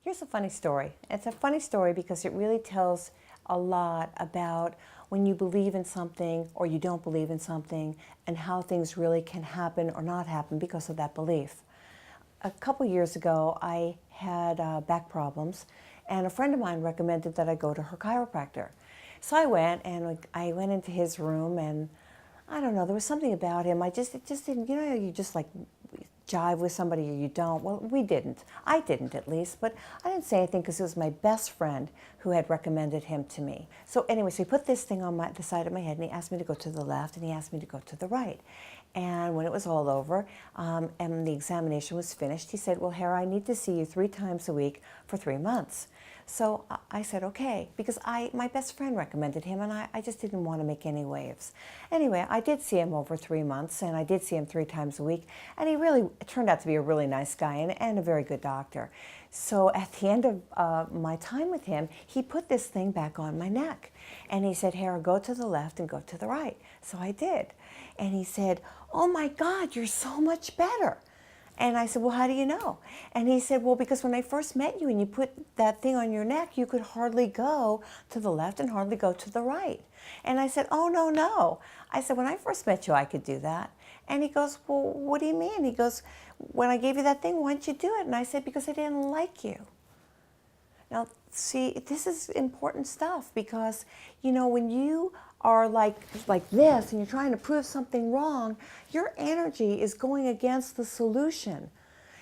Here's a funny story. It's a funny story because it really tells a lot about when you believe in something or you don't believe in something and how things really can happen or not happen because of that belief. A couple years ago, I had back problems, and a friend of mine recommended that I go to her chiropractor. So I went, and I went into his room, and I don't know, there was something about him. It just didn't, you know, you just like jive with somebody or you don't. Well, we didn't. I didn't, at least, but I didn't say anything because it was my best friend who had recommended him to me. So anyway, so he put this thing on the side of my head, and he asked me to go to the left, and he asked me to go to the right. And when it was all over and the examination was finished, he said, well, Hara, I need to see you 3 times a week for 3 months. So I said, okay, because my best friend recommended him, and I just didn't want to make any waves. Anyway, I did see him over 3 months, and I did see him 3 times a week, and he really turned out to be a really nice guy and a very good doctor. So at the end of my time with him, he put this thing back on my neck, and he said, Hara, go to the left and go to the right. So I did. And he said, oh my God, you're so much better. And I said, well, how do you know? And he said, well, because when I first met you and you put that thing on your neck, you could hardly go to the left and hardly go to the right. And I said, oh, no, no. I said, when I first met you, I could do that. And he goes, well, what do you mean? He goes, when I gave you that thing, why didn't you do it? And I said, because I didn't like you. Now, see, this is important stuff because, you know, when you are like this and you're trying to prove something wrong, your energy is going against the solution.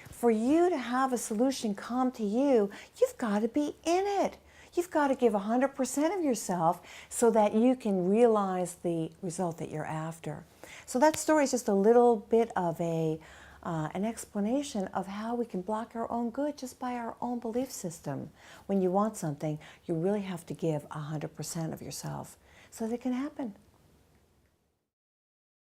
For you to have a solution come to you, you've got to be in it. You've got to give 100% of yourself so that you can realize the result that you're after. So that story is just a little bit of an explanation of how we can block our own good just by our own belief system. When you want something, you really have to give 100% of yourself so that it can happen.